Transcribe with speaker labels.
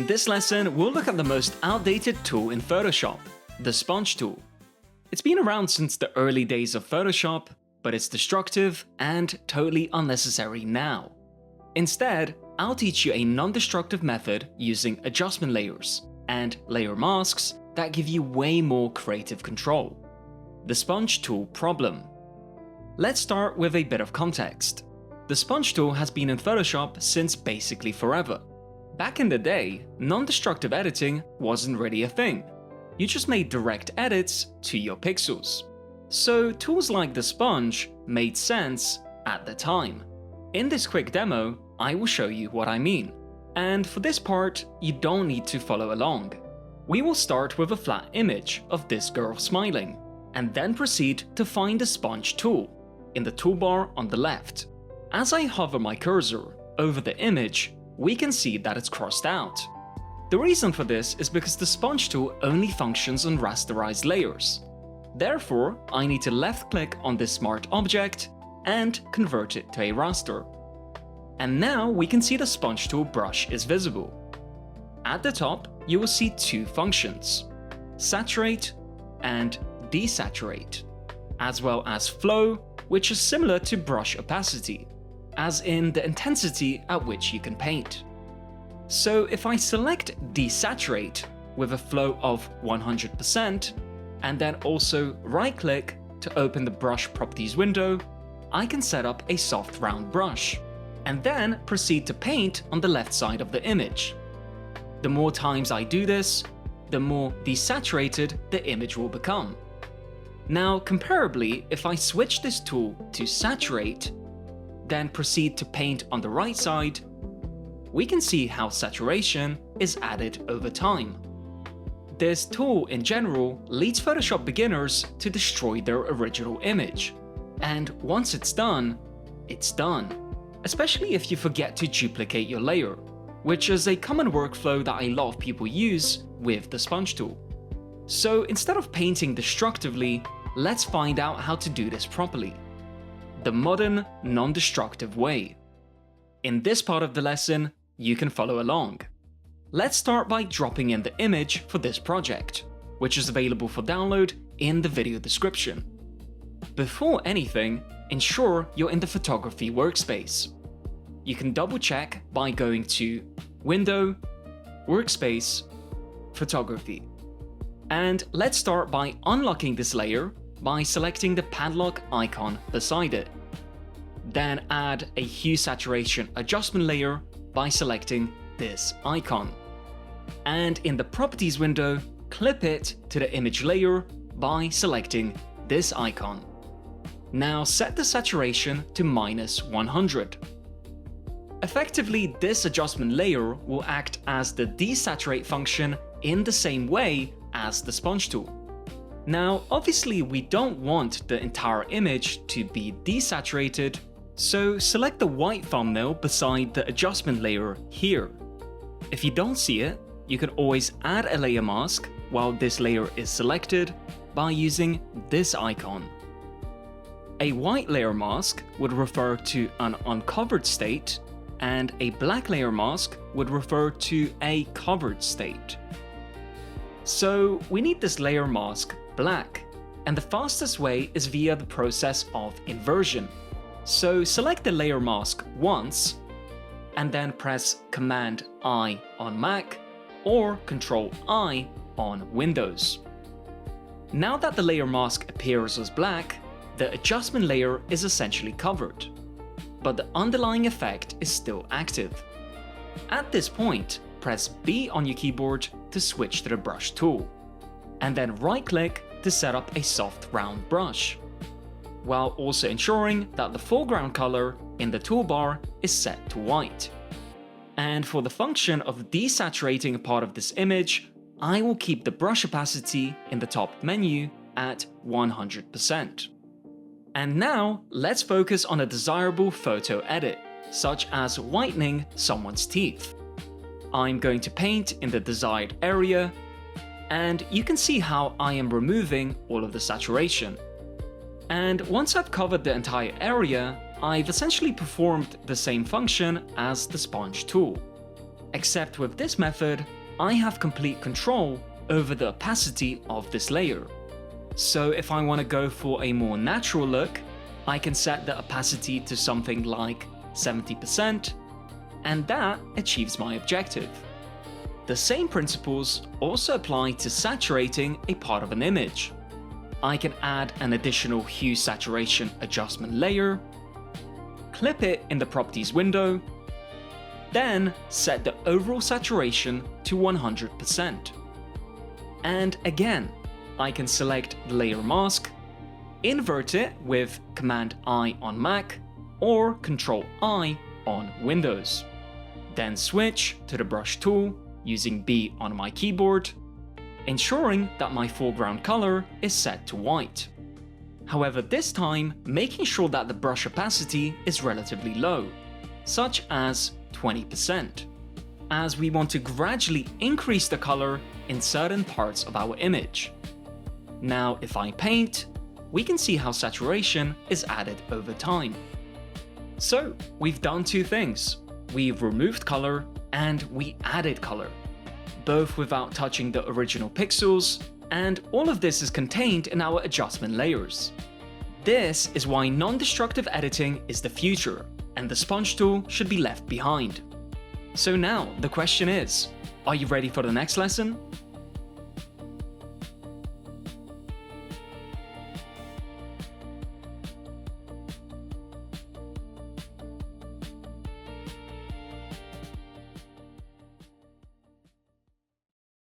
Speaker 1: In this lesson, we'll look at the most outdated tool in Photoshop, the sponge tool. It's been around since the early days of Photoshop, but it's destructive and totally unnecessary now. Instead, I'll teach you a non-destructive method using adjustment layers and layer masks that give you way more creative control. The sponge tool problem. Let's start with a bit of context. The sponge tool has been in Photoshop since basically forever. Back in the day, non-destructive editing wasn't really a thing. You just made direct edits to your pixels. So tools like the sponge made sense at the time. In this quick demo, I will show you what I mean. And for this part, you don't need to follow along. We will start with a flat image of this girl smiling, and then proceed to find the sponge tool in the toolbar on the left. As I hover my cursor over the image, we can see that it's crossed out. The reason for this is because the sponge tool only functions on rasterized layers. Therefore, I need to left-click on this smart object and convert it to a raster. And now we can see the sponge tool brush is visible. At the top, you will see two functions, saturate and desaturate, as well as flow, which is similar to brush opacity, as in the intensity at which you can paint. So if I select desaturate with a flow of 100%, and then also right-click to open the brush properties window, I can set up a soft round brush, and then proceed to paint on the left side of the image. The more times I do this, the more desaturated the image will become. Now, comparably, if I switch this tool to saturate, then proceed to paint on the right side, we can see how saturation is added over time. This tool in general leads Photoshop beginners to destroy their original image. And once it's done, especially if you forget to duplicate your layer, which is a common workflow that a lot of people use with the sponge tool. So instead of painting destructively, let's find out how to do this properly. The modern, non-destructive way. In this part of the lesson, you can follow along. Let's start by dropping in the image for this project, which is available for download in the video description. Before anything, ensure you're in the photography workspace. You can double check by going to Window, Workspace, Photography. And let's start by unlocking this layer by selecting the padlock icon beside it. Then add a hue saturation adjustment layer by selecting this icon. And in the properties window, clip it to the image layer by selecting this icon. Now set the saturation to -100. Effectively, this adjustment layer will act as the desaturate function in the same way as the sponge tool. Now, obviously we don't want the entire image to be desaturated, so select the white thumbnail beside the adjustment layer here. If you don't see it, you can always add a layer mask while this layer is selected by using this icon. A white layer mask would refer to an uncovered state, and a black layer mask would refer to a covered state. So we need this layer mask black, and the fastest way is via the process of inversion. So select the layer mask once, and then press Command-I on Mac or Control-I on Windows. Now that the layer mask appears as black, the adjustment layer is essentially covered, but the underlying effect is still active. At this point, press B on your keyboard to switch to the brush tool, and then right-click to set up a soft round brush, while also ensuring that the foreground color in the toolbar is set to white. And for the function of desaturating a part of this image, I will keep the brush opacity in the top menu at 100%. And now let's focus on a desirable photo edit, such as whitening someone's teeth. I'm going to paint in the desired area, and you can see how I am removing all of the saturation. And once I've covered the entire area, I've essentially performed the same function as the sponge tool. Except with this method, I have complete control over the opacity of this layer. So if I want to go for a more natural look, I can set the opacity to something like 70%, and that achieves my objective. The same principles also apply to saturating a part of an image. I can add an additional hue saturation adjustment layer, clip it in the properties window, then set the overall saturation to 100%. And again, I can select the layer mask, invert it with Command I on Mac or Control I on Windows. Then switch to the brush tool using B on my keyboard, ensuring that my foreground color is set to white. However, this time making sure that the brush opacity is relatively low, such as 20%, as we want to gradually increase the color in certain parts of our image. Now, if I paint, we can see how saturation is added over time. So, we've done two things. We've removed color and we added color, both without touching the original pixels, and all of this is contained in our adjustment layers. This is why non-destructive editing is the future, and the sponge tool should be left behind. So now, the question is, are you ready for the next lesson?